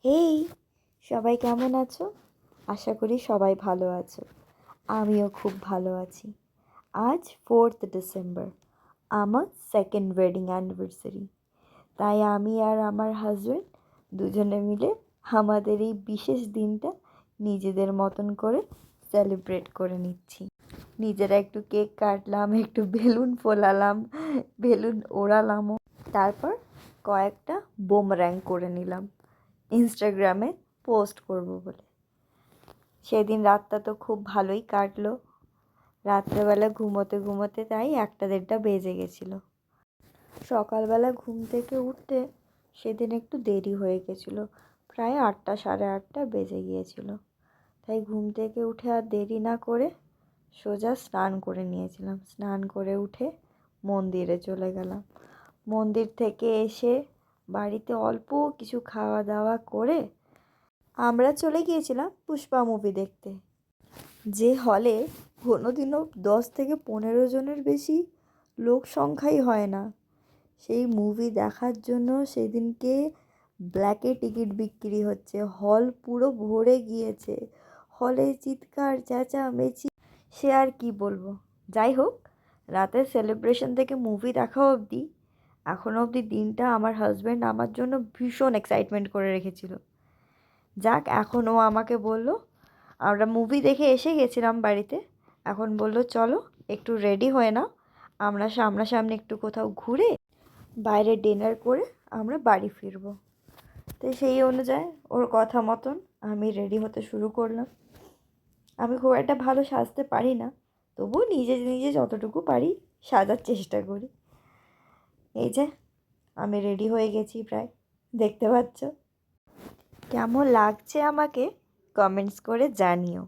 হেই, সবাই কেমন আছো? আশা করি সবাই ভালো আছো। আমিও খুব ভালো আছি। আজ 4th ডিসেম্বর, আমার সেকেন্ড ওয়েডিং অ্যানিভার্সারি। তাই আমি আর আমার হাজব্যান্ড দুজনে মিলে আমাদের এই বিশেষ দিনটা নিজেদের মতন করে সেলিব্রেট করে নিচ্ছি। নিজেরা একটু কেক কাটলাম, একটু বেলুন ফোলালাম, বেলুন ওড়ালামও। তারপর কয়েকটা বুমরাং করে নিলাম ইনস্টাগ্রামে পোস্ট করব বলে। সেদিন রাতটা তো খুব ভালোই কাটলো। রাত্রেবেলা ঘুমোতে ঘুমোতে তাই 1টা 1:30 বেজে গেছিলো। সকালবেলা ঘুম থেকে উঠতে সেদিন একটু দেরি হয়ে গেছিলো, প্রায় 8টা 8:30 বেজে গিয়েছিলো। তাই ঘুম থেকে উঠে আর দেরি না করে সোজা স্নান করে নিয়েছিলাম। স্নান করে উঠে মন্দিরে চলে গেলাম। মন্দির থেকে এসে বাড়িতে অল্প কিছু খাওয়া দাওয়া করে আমরা চলে গিয়েছিলাম পুষ্পা মুভি দেখতে, যে হলে কোনোদিনও 10 থেকে 15 জনের বেশি লোক সংখ্যাই হয় না। সেই মুভি দেখার জন্য সেদিনকে ব্ল্যাকে টিকিট বিক্রি হচ্ছে, হল পুরো ভরে গিয়েছে। হলে চিৎকার চেঁচামেচি, সে আর কি বলবো। যাই হোক, রাতের সেলিব্রেশন থেকে মুভি দেখা অবধি এখনও অবধি দিনটা আমার হাজব্যান্ড আমার জন্য ভীষণ এক্সাইটমেন্ট করে রেখেছিল। যাক, এখন ও আমাকে বললো, আমরা মুভি দেখে এসে গেছিলাম বাড়িতে, এখন বললো চলো একটু রেডি হয়ে নাও, আমরা সামনাসামনি একটু কোথাও ঘুরে বাইরে ডিনার করে আমরা বাড়ি ফিরবো। তো সেই অনুযায়ী ওর কথা মতন আমি রেডি হতে শুরু করলাম। আমি খুব একটা ভালো সাজতে পারি না, তবুও নিজে নিজে যতটুকু পারি সাজার চেষ্টা করি। এই যে আমি রেডি হয়ে গেছি প্রায়, দেখতে পাচ্ছ। কেমন লাগছে আমাকে কমেন্টস করে জানিও।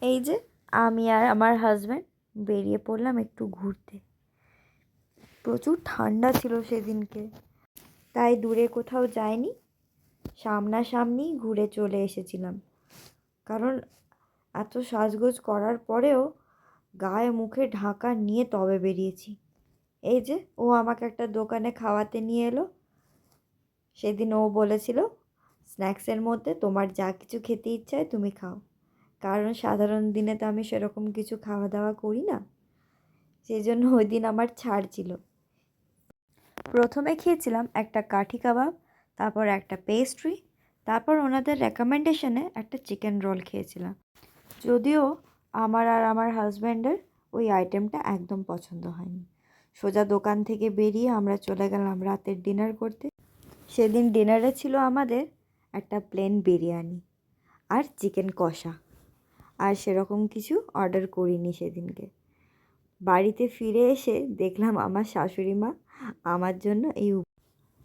এই যে আমি আর আমার হাজব্যান্ড বেরিয়ে পড়লাম একটু ঘুরতে। প্রচুর ঠান্ডা ছিল সেদিনকে, তাই দূরে কোথাও যাইনি, সামনাসামনি ঘুরে চলে এসেছিলাম। কারণ এত সাজগোজ করার পরেও গায়ে মুখে ঢাকা নিয়ে তবে বেরিয়েছি। এই যে ও আমাকে একটা দোকানে খাওয়াতে নিয়ে এলো। সেদিন ও বলেছিল স্ন্যাক্সের মধ্যে তোমার যা কিছু খেতে ইচ্ছা হয় তুমি খাও, কারণ সাধারণ দিনে তো আমি সেরকম কিছু খাওয়া দাওয়া করি না। সেই জন্য ওই দিন আমার ছাড় ছিল। প্রথমে খেয়েছিলাম একটা কাঠি কাবাব, তারপর একটা পেস্ট্রি, তারপর ওনাদের রেকমেন্ডেশনে একটা চিকেন রোল খেয়েছিলাম। যদিও আমার আর আমার হাজব্যান্ডের ওই আইটেমটা একদম পছন্দ হয়নি। সোজা দোকান থেকে বেরিয়ে আমরা চলে গেলাম রাতের ডিনার করতে। সেদিন ডিনারে ছিল আমাদের একটা প্লেন বিরিয়ানি আর চিকেন কষা, আর সেরকম কিছু অর্ডার করিনি সেদিনকে। বাড়িতে ফিরে এসে দেখলাম আমার শাশুড়ি মা আমার জন্য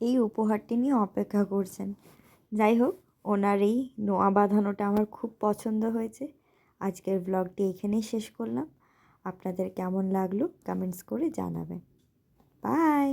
এই উপহারটি নিয়ে অপেক্ষা করছেন। যাই হোক, ওনার এই নোয়া বাঁধানোটা আমার খুব পছন্দ হয়েছে। আজকের ব্লগটি এখানেই শেষ করলাম। আপনাদের কেমন লাগলো কমেন্টস করে জানাবেন। বাই।